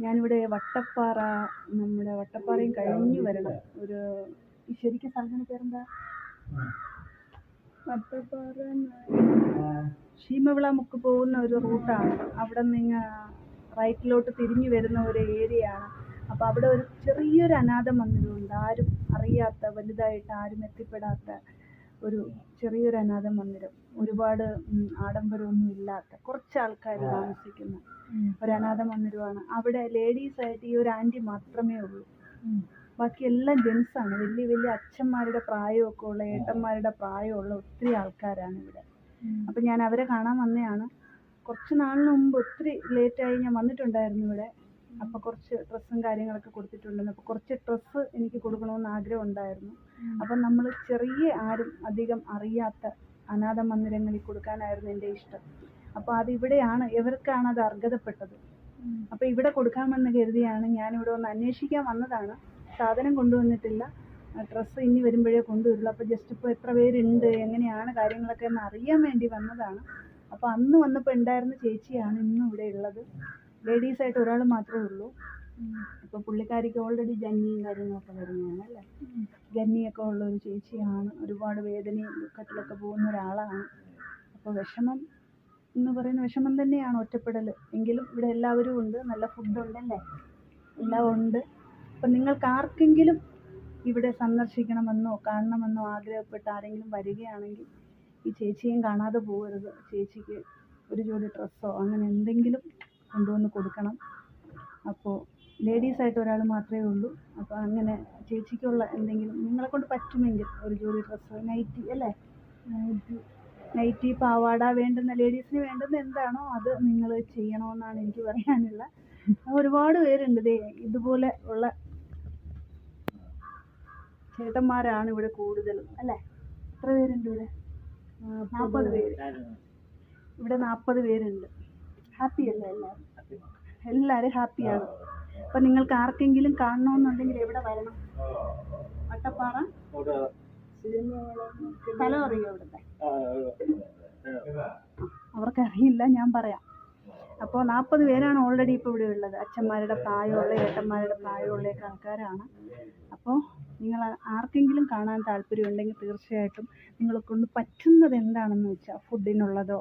ഞാനിവിടെ വട്ടപ്പാറ, നമ്മുടെ വട്ടപ്പാറയും കഴിഞ്ഞു വരണം. ഒരു ശരിക്കും സ്ഥലത്തിൻ്റെ പേരെന്താ? വട്ടപ്പാറ ശീമവിളമുക്ക് പോകുന്ന ഒരു റൂട്ടാണ്. അവിടെ നിന്ന് റൈറ്റിലോട്ട് തിരിഞ്ഞു വരുന്ന ഒരു ഏരിയയാണ്. അപ്പോൾ അവിടെ ഒരു ചെറിയൊരു അനാഥ മന്ദിരമുണ്ട്. ആരും അറിയാത്ത, വലുതായിട്ട് ആരും എത്തിപ്പെടാത്ത ഒരു ചെറിയൊരു അനാഥ മന്ദിരം. ഒരുപാട് ആഡംബരമൊന്നും ഇല്ലാത്ത കുറച്ച് ആൾക്കാർ താമസിക്കുന്ന ഒരു അനാഥ മന്ദിരമാണ്. അവിടെ ലേഡീസായിട്ട് ഈ ഒരു ആൻറ്റി മാത്രമേ ഉള്ളൂ. ബാക്കി എല്ലാം ജെൻസാണ്. വലിയ വലിയ അച്ഛന്മാരുടെ പ്രായമൊക്കെ ഉള്ള, ഏട്ടന്മാരുടെ പ്രായമുള്ള ഒത്തിരി ആൾക്കാരാണ് ഇവിടെ. അപ്പം ഞാൻ അവരെ കാണാൻ വന്നതാണ്. കുറച്ച് നാളിന് മുമ്പ്, ഒത്തിരി ലേറ്റായി ഞാൻ വന്നിട്ടുണ്ടായിരുന്നു ഇവിടെ. അപ്പോൾ കുറച്ച് ഡ്രസ്സും കാര്യങ്ങളൊക്കെ കൊടുത്തിട്ടുണ്ടെന്ന്. അപ്പോൾ കുറച്ച് ഡ്രസ്സ് എനിക്ക് കൊടുക്കണമെന്ന് ആഗ്രഹം ഉണ്ടായിരുന്നു. അപ്പം നമ്മൾ ചെറിയ, ആരും അധികം അറിയാത്ത അനാഥ മന്ദിരങ്ങളിൽ കൊടുക്കാനായിരുന്നു എൻ്റെ ഇഷ്ടം. അപ്പോൾ അതിവിടെയാണ്, ഇവർക്കാണ് അത് അർഹതപ്പെട്ടത്. അപ്പോൾ ഇവിടെ കൊടുക്കാമെന്ന് കരുതിയാണ് ഞാനിവിടെ ഒന്ന് അന്വേഷിക്കാൻ വന്നതാണ്. സാധനം കൊണ്ടുവന്നിട്ടില്ല, ഡ്രസ്സ് ഇനി വരുമ്പോഴേ കൊണ്ടുവരുള്ളൂ. അപ്പോൾ ജസ്റ്റ് ഇപ്പോൾ എത്ര പേരുണ്ട്, എങ്ങനെയാണ് കാര്യങ്ങളൊക്കെ എന്ന് അറിയാൻ വേണ്ടി വന്നതാണ്. അപ്പോൾ അന്ന് വന്നപ്പോൾ ഉണ്ടായിരുന്ന ചേച്ചിയാണ് ഇന്നും ഇവിടെ ഉള്ളത്. ലേഡീസായിട്ട് ഒരാൾ മാത്രമേ ഉള്ളൂ. ഇപ്പോൾ പുള്ളിക്കാരിക്ക് ഓൾറെഡി ഗന്നിയും കാര്യങ്ങളൊക്കെ വരുന്നതാണ് അല്ലേ. ഗന്നിയൊക്കെ ഉള്ള ഒരു ചേച്ചിയാണ്. ഒരുപാട് വേദനയും ദുഃഖത്തിലൊക്കെ പോകുന്ന ഒരാളാണ്. അപ്പോൾ വിഷമം എന്ന് പറയുന്ന വിഷമം തന്നെയാണ്, ഒറ്റപ്പെടൽ. എങ്കിലും ഇവിടെ എല്ലാവരും ഉണ്ട്, നല്ല ഫുഡുണ്ടല്ലേ, എല്ലാം ഉണ്ട്. അപ്പം നിങ്ങൾക്ക് ആർക്കെങ്കിലും ഇവിടെ സന്ദർശിക്കണമെന്നോ കാണണമെന്നോ ആഗ്രഹപ്പെട്ട് ആരെങ്കിലും വരികയാണെങ്കിൽ ഈ ചേച്ചിയും കാണാതെ പോകരുത്. ചേച്ചിക്ക് ഒരു ജോഡി ഡ്രസ്സോ അങ്ങനെ എന്തെങ്കിലും കൊണ്ടുവന്ന് കൊടുക്കണം. അപ്പോൾ ലേഡീസായിട്ട് ഒരാൾ മാത്രമേ ഉള്ളൂ. അപ്പോൾ അങ്ങനെ ചേച്ചിക്കുള്ള എന്തെങ്കിലും നിങ്ങളെ കൊണ്ട് പറ്റുമെങ്കിൽ ഒരു ജോഡി ഡ്രസ്സ്, നൈറ്റി അല്ലേ, നൈറ്റി, പാവാട, വേണ്ടുന്ന ലേഡീസിന് വേണ്ടുന്ന എന്താണോ അത് നിങ്ങൾ ചെയ്യണമെന്നാണ് എനിക്ക് പറയാനുള്ള. ഒരുപാട് പേരുണ്ട് ഇതുപോലെ ഉള്ള ചേട്ടന്മാരാണ് ഇവിടെ കൂടുതലും അല്ലേ. എത്ര പേരുണ്ട് ഇവിടെ? 40 പേര്. ഇവിടെ 40 പേരുണ്ട്. ഹാപ്പി അല്ലേ എല്ലാവരും? എല്ലാവരും ഹാപ്പിയാണ്. അപ്പം നിങ്ങൾക്ക് ആർക്കെങ്കിലും കാണണമെന്നുണ്ടെങ്കിൽ എവിടെ വരണം? വട്ടപ്പാറ സ്ഥലം അറിയോ ഇവിടുത്തെ? അവർക്കറിയില്ല, ഞാൻ പറയാം. അപ്പോൾ 40 പേരാണ് ഓൾറെഡി ഇപ്പോൾ ഇവിടെ ഉള്ളത്. അച്ഛന്മാരുടെ പ്രായമുള്ള, ഏട്ടന്മാരുടെ പ്രായമുള്ള ആൾക്കാരാണ്. അപ്പോൾ നിങ്ങൾ ആർക്കെങ്കിലും കാണാൻ താല്പര്യമുണ്ടെങ്കിൽ തീർച്ചയായിട്ടും നിങ്ങളെ കൊണ്ട് പറ്റുന്നത് എന്താണെന്ന് വെച്ചാൽ, ഫുഡിനുള്ളതോ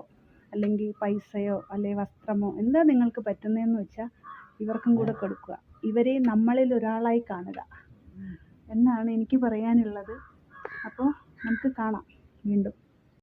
അല്ലെങ്കിൽ പൈസയോ അല്ലെങ്കിൽ വസ്ത്രമോ, എന്താ നിങ്ങൾക്ക് പറ്റുന്നതെന്ന് വെച്ചാൽ ഇവർക്കും കൂടെ കൊടുക്കുക. ഇവരെ നമ്മളിൽ ഒരാളായി കാണുക എന്നാണ് എനിക്ക് പറയാനുള്ളത്. അപ്പോൾ നമുക്ക് കാണാം വീണ്ടും.